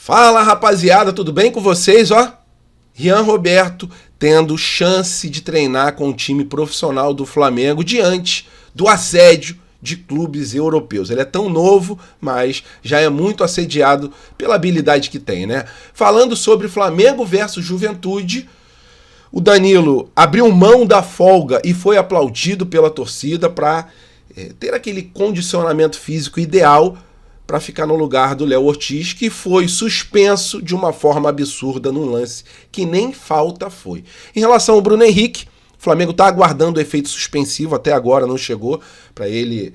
Fala, rapaziada, tudo bem com vocês? Rian Roberto tendo chance de treinar com o time profissional do Flamengo diante do assédio de clubes europeus. Ele é tão novo, mas já é muito assediado pela habilidade que tem, né? Falando sobre Flamengo versus Juventude, o Danilo abriu mão da folga e foi aplaudido pela torcida para ter aquele condicionamento físico ideal para ficar no lugar do Léo Ortiz, que foi suspenso de uma forma absurda num lance que nem falta foi. Em relação ao Bruno Henrique, o Flamengo está aguardando o efeito suspensivo, até agora não chegou, para ele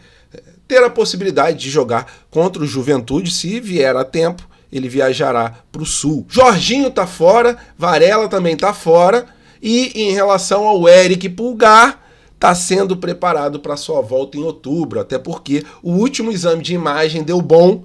ter a possibilidade de jogar contra o Juventude. Se vier a tempo, ele viajará para o Sul. Jorginho está fora, Varela também está fora, e em relação ao Eric Pulgar, está sendo preparado para sua volta em outubro, até porque o último exame de imagem deu bom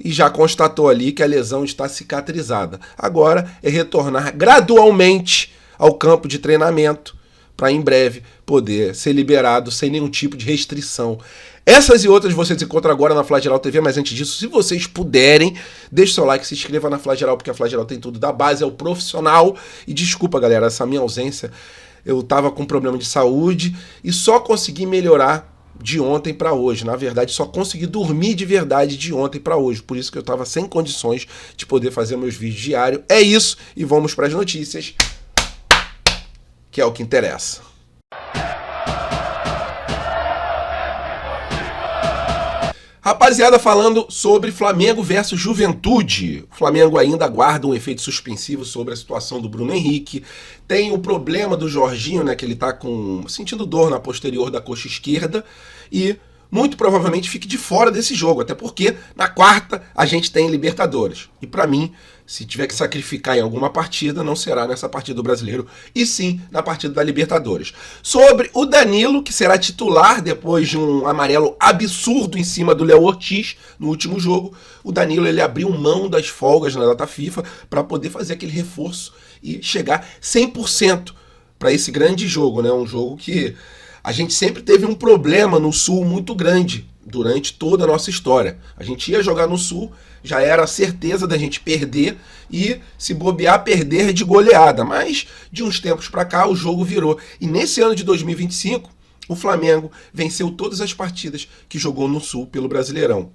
e já constatou ali que a lesão está cicatrizada. Agora é retornar gradualmente ao campo de treinamento para em breve poder ser liberado sem nenhum tipo de restrição. Essas e outras vocês encontram agora na Flageral TV, mas antes disso, se vocês puderem, deixe seu like, se inscreva na Flageral, porque a Flageral tem tudo da base, é o profissional. E desculpa, galera, essa minha ausência, eu estava com problema de saúde e só consegui melhorar de ontem para hoje. Na verdade, só consegui dormir de verdade de ontem para hoje. Por isso que eu estava sem condições de poder fazer meus vídeos diários. É isso, e vamos para as notícias, que é o que interessa. Rapaziada, falando sobre Flamengo versus Juventude. O Flamengo ainda aguarda um efeito suspensivo sobre a situação do Bruno Henrique. Tem o problema do Jorginho, né, que ele tá sentindo dor na posterior da coxa esquerda e muito provavelmente fique de fora desse jogo, até porque na quarta a gente tem Libertadores. E para mim, se tiver que sacrificar em alguma partida, não será nessa partida do Brasileiro, e sim na partida da Libertadores. Sobre o Danilo, que será titular depois de um amarelo absurdo em cima do Léo Ortiz no último jogo, o Danilo ele abriu mão das folgas na data FIFA para poder fazer aquele reforço e chegar 100% para esse grande jogo, né? Um jogo que a gente sempre teve um problema no Sul muito grande durante toda a nossa história. A gente ia jogar no Sul, já era a certeza da gente perder e, se bobear, perder de goleada. Mas, de uns tempos para cá, o jogo virou. E nesse ano de 2025, o Flamengo venceu todas as partidas que jogou no Sul pelo Brasileirão.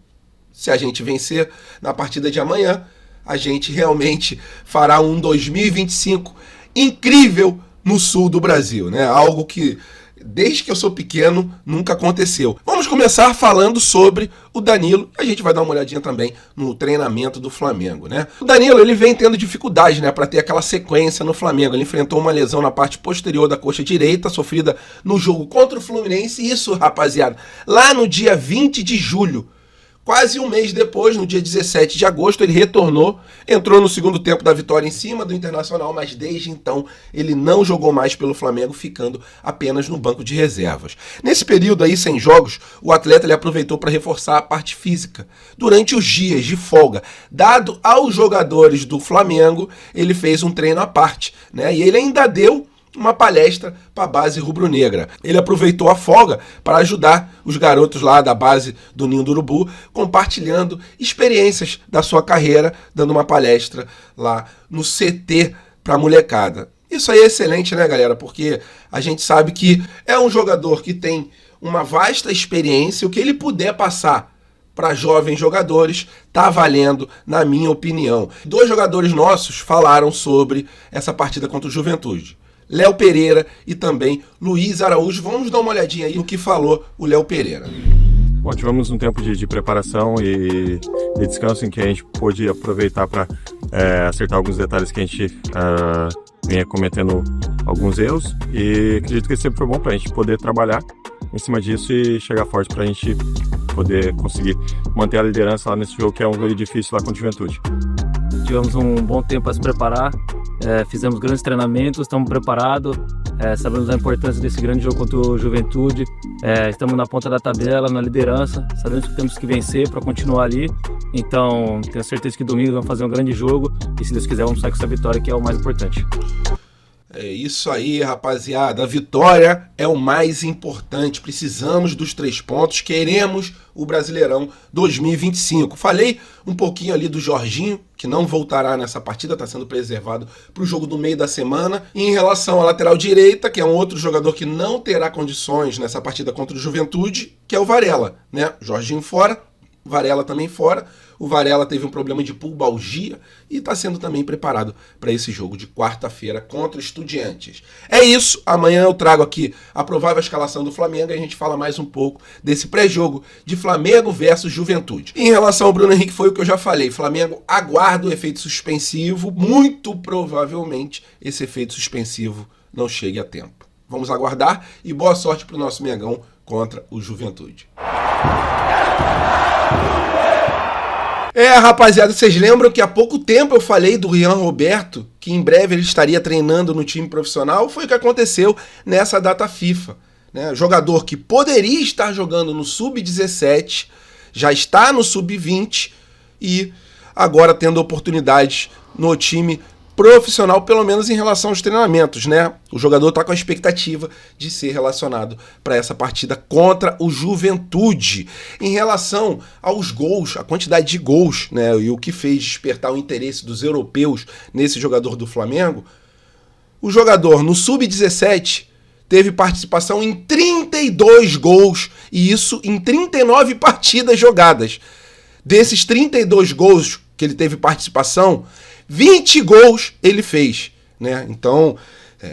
Se a gente vencer na partida de amanhã, a gente realmente fará um 2025 incrível no Sul do Brasil, né? Algo que, desde que eu sou pequeno, nunca aconteceu. Vamos começar falando sobre o Danilo. A gente vai dar uma olhadinha também no treinamento do Flamengo, né? O Danilo, ele vem tendo dificuldade, né, para ter aquela sequência no Flamengo. Ele enfrentou uma lesão na parte posterior da coxa direita, sofrida no jogo contra o Fluminense. Isso, rapaziada, lá no dia 20 de julho. Quase um mês depois, no dia 17 de agosto, ele retornou, entrou no segundo tempo da vitória em cima do Internacional, mas desde então ele não jogou mais pelo Flamengo, ficando apenas no banco de reservas. Nesse período aí, sem jogos, o atleta ele aproveitou para reforçar a parte física. Durante os dias de folga, dado aos jogadores do Flamengo, ele fez um treino à parte, né? E ele ainda deu uma palestra para a base rubro-negra. Ele aproveitou a folga para ajudar os garotos lá da base do Ninho do Urubu, compartilhando experiências da sua carreira, dando uma palestra lá no CT para a molecada. Isso aí é excelente, né, galera? Porque a gente sabe que é um jogador que tem uma vasta experiência, o que ele puder passar para jovens jogadores tá valendo, na minha opinião. 2 jogadores nossos falaram sobre essa partida contra o Juventude. Léo Pereira e também Luiz Araújo. Vamos dar uma olhadinha aí no que falou o Léo Pereira. Bom, tivemos um tempo de preparação e de descanso em que a gente pôde aproveitar para acertar alguns detalhes que a gente vinha cometendo alguns erros, e acredito que sempre foi bom para a gente poder trabalhar em cima disso e chegar forte para a gente poder conseguir manter a liderança lá nesse jogo, que é um jogo difícil lá contra o Juventude. Tivemos um bom tempo para se preparar, fizemos grandes treinamentos, estamos preparados, sabemos da importância desse grande jogo contra o Juventude, estamos na ponta da tabela, na liderança, sabemos que temos que vencer para continuar ali, então tenho certeza que domingo vamos fazer um grande jogo e, se Deus quiser, vamos sair com essa vitória, que é o mais importante. É isso aí, rapaziada. A vitória é o mais importante. Precisamos dos 3 pontos. Queremos o Brasileirão 2025. Falei um pouquinho ali do Jorginho, que não voltará nessa partida, está sendo preservado para o jogo do meio da semana. E em relação à lateral direita, que é um outro jogador que não terá condições nessa partida contra o Juventude, que é o Varela, né? Jorginho fora, Varela também fora. O Varela teve um problema de pubalgia e está sendo também preparado para esse jogo de quarta-feira contra o Estudiantes. É isso, amanhã eu trago aqui a provável escalação do Flamengo e a gente fala mais um pouco desse pré-jogo de Flamengo versus Juventude. Em relação ao Bruno Henrique, foi o que eu já falei, Flamengo aguarda o efeito suspensivo, muito provavelmente esse efeito suspensivo não chegue a tempo. Vamos aguardar e boa sorte para o nosso Mengão contra o Juventude. Rapaziada, vocês lembram que há pouco tempo eu falei do Rian Roberto, que em breve ele estaria treinando no time profissional? Foi o que aconteceu nessa data FIFA, né? Jogador que poderia estar jogando no Sub-17, já está no Sub-20 e agora tendo oportunidades no time profissional, pelo menos em relação aos treinamentos, né? O jogador está com a expectativa de ser relacionado para essa partida contra o Juventude. Em relação aos gols, a quantidade de gols, né? E o que fez despertar o interesse dos europeus nesse jogador do Flamengo, o jogador no Sub-17 teve participação em 32 gols, e isso em 39 partidas jogadas. Desses 32 gols que ele teve participação, 20 gols ele fez, né? Então,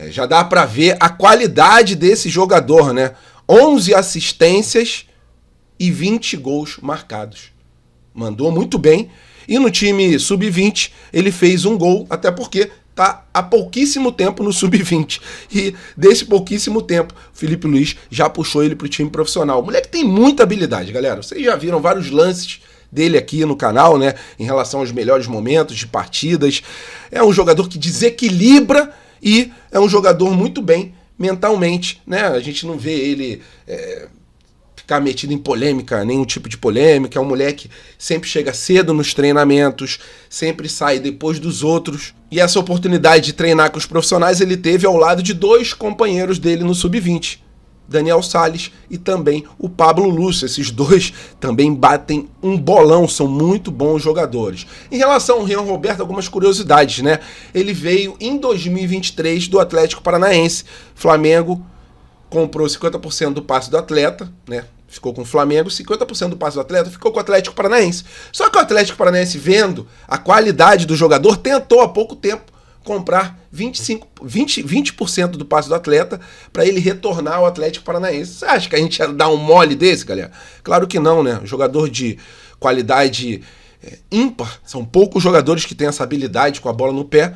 já dá para ver a qualidade desse jogador, né? 11 assistências e 20 gols marcados. Mandou muito bem. E no time Sub-20 ele fez um gol, até porque tá há pouquíssimo tempo no Sub-20. E desse pouquíssimo tempo, o Felipe Luiz já puxou ele pro time profissional. O moleque tem muita habilidade, galera. Vocês já viram vários lances dele aqui no canal, né, em relação aos melhores momentos de partidas. É um jogador que desequilibra e é um jogador muito bem mentalmente, né? A gente não vê ele ficar metido em polêmica, nenhum tipo de polêmica. É um moleque que sempre chega cedo nos treinamentos, sempre sai depois dos outros. E essa oportunidade de treinar com os profissionais ele teve ao lado de 2 companheiros dele no Sub-20. Daniel Salles e também o Pablo Lúcio. Esses 2 também batem um bolão, são muito bons jogadores. Em relação ao Rian Roberto, algumas curiosidades, né? Ele veio em 2023 do Atlético Paranaense. Flamengo comprou 50% do passe do atleta, né? Ficou com o Flamengo, 50% do passe do atleta ficou com o Atlético Paranaense. Só que o Atlético Paranaense, vendo a qualidade do jogador, tentou há pouco tempo comprar 20% do passe do atleta para ele retornar ao Atlético Paranaense. Você acha que a gente ia dar um mole desse, galera? Claro que não, né? Jogador de qualidade ímpar, são poucos jogadores que têm essa habilidade com a bola no pé.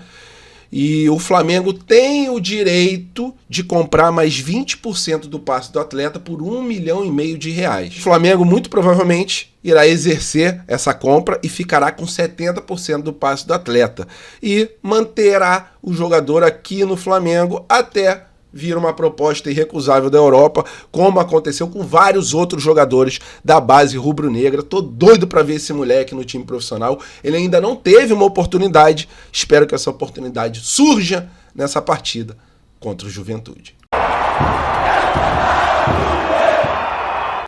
E o Flamengo tem o direito de comprar mais 20% do passe do atleta por R$1,5 milhão de reais. O Flamengo muito provavelmente irá exercer essa compra e ficará com 70% do passe do atleta. E manterá o jogador aqui no Flamengo até vir uma proposta irrecusável da Europa, como aconteceu com vários outros jogadores da base rubro-negra. Tô doido para ver esse moleque no time profissional. Ele ainda não teve uma oportunidade. Espero que essa oportunidade surja nessa partida contra o Juventude.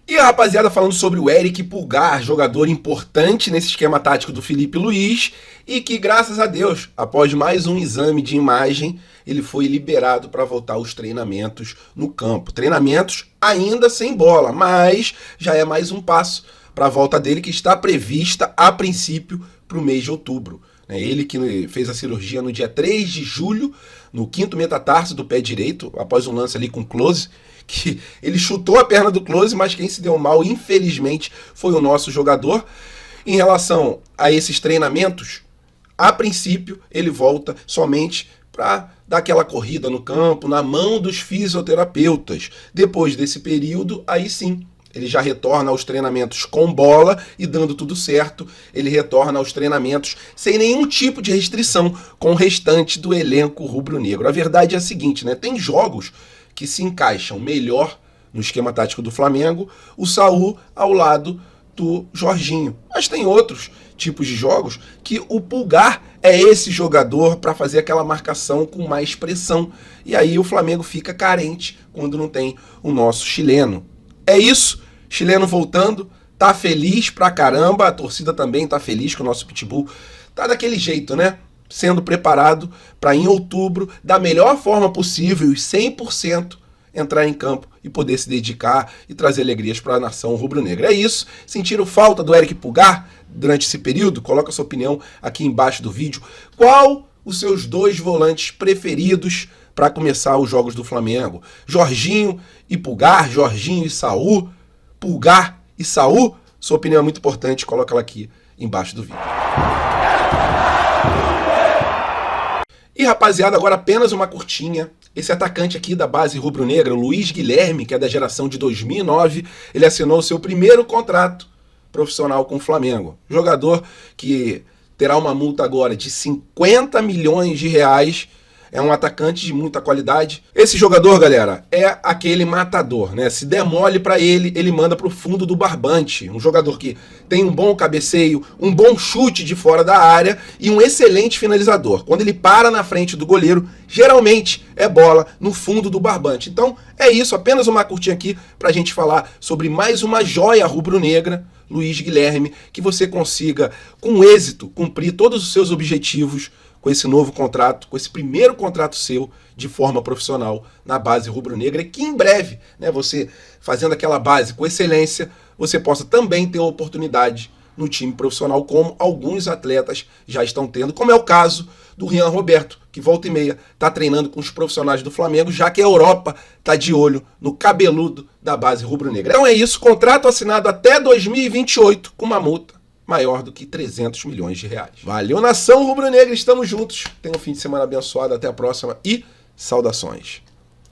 E a rapaziada falando sobre o Eric Pulgar, jogador importante nesse esquema tático do Felipe Luiz, e que, graças a Deus, após mais um exame de imagem, ele foi liberado para voltar aos treinamentos no campo. Treinamentos ainda sem bola, mas já é mais um passo para a volta dele, que está prevista, a princípio, para o mês de outubro. Ele que fez a cirurgia no dia 3 de julho, no 5º metatarso do pé direito, após um lance ali com Klose, que ele chutou a perna do Klose, mas quem se deu mal, infelizmente, foi o nosso jogador. Em relação a esses treinamentos, a princípio, ele volta somente para dar aquela corrida no campo, na mão dos fisioterapeutas. Depois desse período, aí sim, ele já retorna aos treinamentos com bola e, dando tudo certo, ele retorna aos treinamentos sem nenhum tipo de restrição com o restante do elenco rubro-negro. A verdade é a seguinte, né? Tem jogos que se encaixam melhor no esquema tático do Flamengo, o Saul ao lado do Jorginho. Mas tem outros tipos de jogos que o Pulgar é esse jogador para fazer aquela marcação com mais pressão. E aí o Flamengo fica carente quando não tem o nosso chileno. É isso, chileno voltando, tá feliz pra caramba, a torcida também tá feliz que o nosso Pitbull tá daquele jeito, né? Sendo preparado para em outubro, da melhor forma possível e 100%, entrar em campo e poder se dedicar e trazer alegrias para a nação rubro-negra. É isso. Sentiram falta do Eric Pulgar durante esse período? Coloca a sua opinião aqui embaixo do vídeo. Qual os seus 2 volantes preferidos para começar os jogos do Flamengo? Jorginho e Pulgar, Jorginho e Saul, Pulgar e Saul? Sua opinião é muito importante, coloca ela aqui embaixo do vídeo. E rapaziada, agora apenas uma curtinha. Esse atacante aqui da base rubro-negra, Luiz Guilherme, que é da geração de 2009, ele assinou o seu primeiro contrato profissional com o Flamengo. Jogador que terá uma multa agora de 50 milhões de reais. É um atacante de muita qualidade. Esse jogador, galera, é aquele matador, né? Se der mole pra ele, ele manda pro fundo do barbante. Um jogador que tem um bom cabeceio, um bom chute de fora da área e um excelente finalizador. Quando ele para na frente do goleiro, geralmente é bola no fundo do barbante. Então, é isso. Apenas uma curtinha aqui pra gente falar sobre mais uma joia rubro-negra, Luiz Guilherme, que você consiga, com êxito, cumprir todos os seus objetivos com esse novo contrato, com esse primeiro contrato seu de forma profissional na base rubro-negra, e que em breve, né, você fazendo aquela base com excelência, você possa também ter uma oportunidade no time profissional, como alguns atletas já estão tendo, como é o caso do Rian Roberto, que volta e meia está treinando com os profissionais do Flamengo, já que a Europa está de olho no cabeludo da base rubro-negra. Então é isso, contrato assinado até 2028, com uma multa maior do que 300 milhões de reais. Valeu, nação rubro-negra, estamos juntos. Tenha um fim de semana abençoado, até a próxima e saudações.